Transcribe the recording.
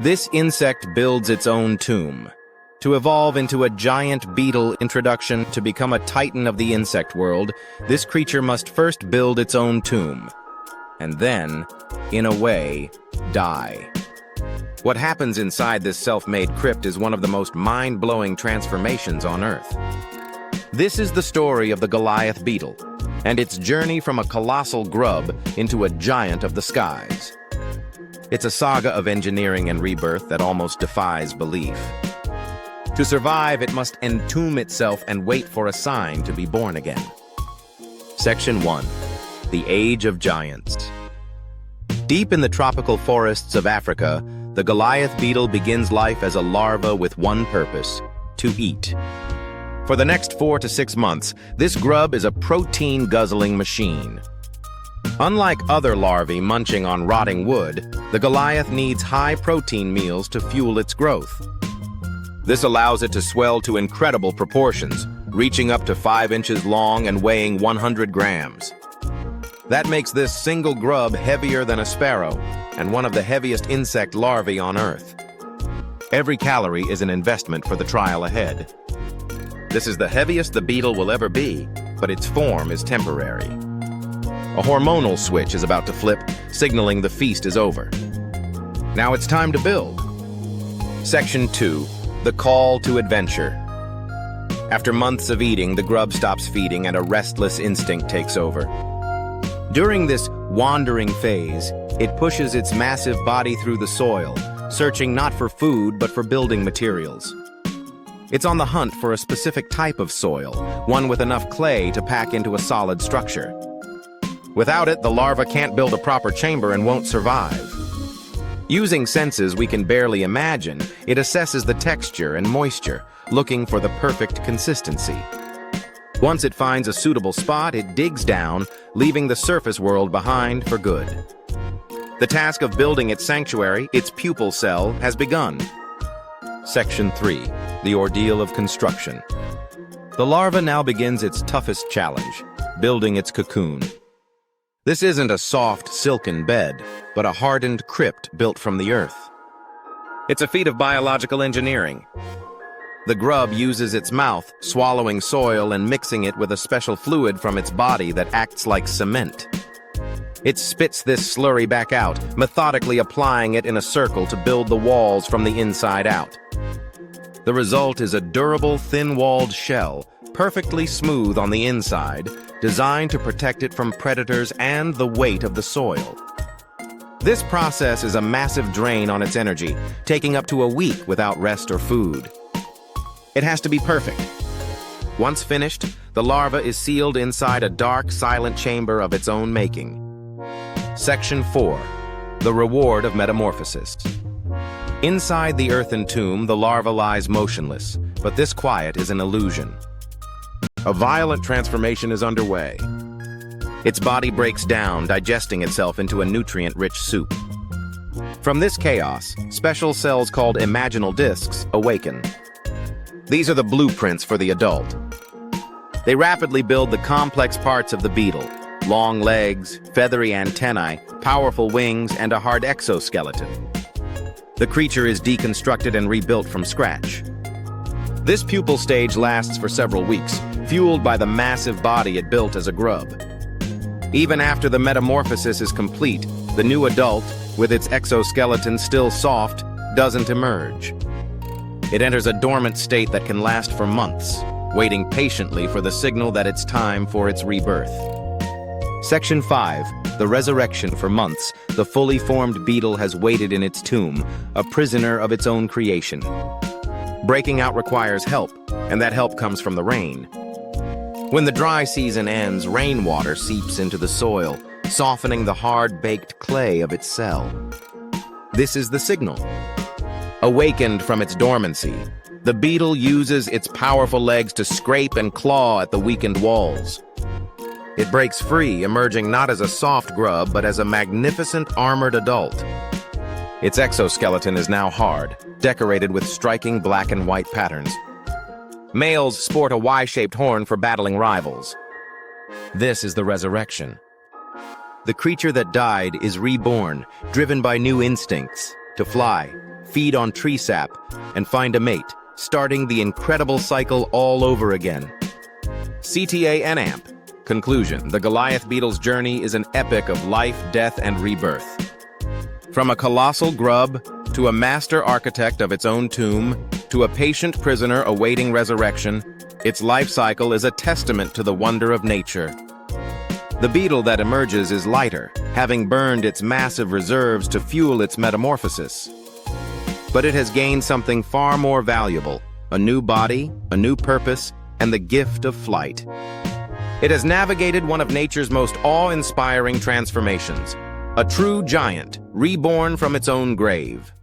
This insect builds its own tomb. To evolve into a giant beetle introduction to become a titan of the insect world, this creature must first build its own tomb. And then, in a way, die. What happens inside this self-made crypt is one of the most mind-blowing transformations on Earth. This is the story of the Goliath beetle, and its journey from a colossal grub into a giant of the skies. It's a saga of engineering and rebirth that almost defies belief. To survive, it must entomb itself and wait for a sign to be born again. Section 1. The Age of Giants. Deep in the tropical forests of Africa, the Goliath beetle begins life as a larva with one purpose: to eat. For the next 4 to 6 months, this grub is a protein-guzzling machine. Unlike other larvae munching on rotting wood, the Goliath needs high-protein meals to fuel its growth. This allows it to swell to incredible proportions, reaching up to 5 inches long and weighing 100 grams. That makes this single grub heavier than a sparrow and one of the heaviest insect larvae on Earth. Every calorie is an investment for the trial ahead. This is the heaviest the beetle will ever be, but its form is temporary. A hormonal switch is about to flip, signaling the feast is over. Now it's time to build. Section 2. The Call to Adventure. After months of eating, the grub stops feeding and a restless instinct takes over. During this wandering phase, it pushes its massive body through the soil, searching not for food but for building materials. It's on the hunt for a specific type of soil, one with enough clay to pack into a solid structure. Without it, the larva can't build a proper chamber and won't survive. Using senses we can barely imagine, it assesses the texture and moisture, looking for the perfect consistency. Once it finds a suitable spot, it digs down, leaving the surface world behind for good. The task of building its sanctuary, its pupal cell, has begun. Section 3. The Ordeal of Construction. The larva now begins its toughest challenge, building its cocoon. This isn't a soft, silken bed, but a hardened crypt built from the earth. It's a feat of biological engineering. The grub uses its mouth, swallowing soil and mixing it with a special fluid from its body that acts like cement. It spits this slurry back out, methodically applying it in a circle to build the walls from the inside out. The result is a durable, thin-walled shell, perfectly smooth on the inside, designed to protect it from predators and the weight of the soil. This process is a massive drain on its energy, taking up to a week without rest or food. It has to be perfect. Once finished, the larva is sealed inside a dark, silent chamber of its own making. Section 4. The Reward of Metamorphosis. Inside the earthen tomb, the larva lies motionless, but this quiet is an illusion. A violent transformation is underway. Its body breaks down, digesting itself into a nutrient-rich soup. From this chaos, special cells called imaginal discs awaken. These are the blueprints for the adult. They rapidly build the complex parts of the beetle: long legs, feathery antennae, powerful wings, and a hard exoskeleton. The creature is deconstructed and rebuilt from scratch. This pupal stage lasts for several weeks, fueled by the massive body it built as a grub. Even after the metamorphosis is complete, the new adult, with its exoskeleton still soft, doesn't emerge. It enters a dormant state that can last for months, waiting patiently for the signal that it's time for its rebirth. Section 5. The Resurrection. For months, the fully formed beetle has waited in its tomb, a prisoner of its own creation. Breaking out requires help, and that help comes from the rain. When the dry season ends, rainwater seeps into the soil, softening the hard-baked clay of its cell. This is the signal. Awakened from its dormancy, the beetle uses its powerful legs to scrape and claw at the weakened walls. It breaks free, emerging not as a soft grub, but as a magnificent armored adult. Its exoskeleton is now hard, decorated with striking black and white patterns. Males sport a Y-shaped horn for battling rivals. This is the resurrection. The creature that died is reborn, driven by new instincts to fly, feed on tree sap, and find a mate, starting the incredible cycle all over again. CTA Enamp. Conclusion: the Goliath beetle's journey is an epic of life, death, and rebirth. From a colossal grub, to a master architect of its own tomb, to a patient prisoner awaiting resurrection, its life cycle is a testament to the wonder of nature. The beetle that emerges is lighter, having burned its massive reserves to fuel its metamorphosis. But it has gained something far more valuable: a new body, a new purpose, and the gift of flight. It has navigated one of nature's most awe-inspiring transformations, a true giant, reborn from its own grave.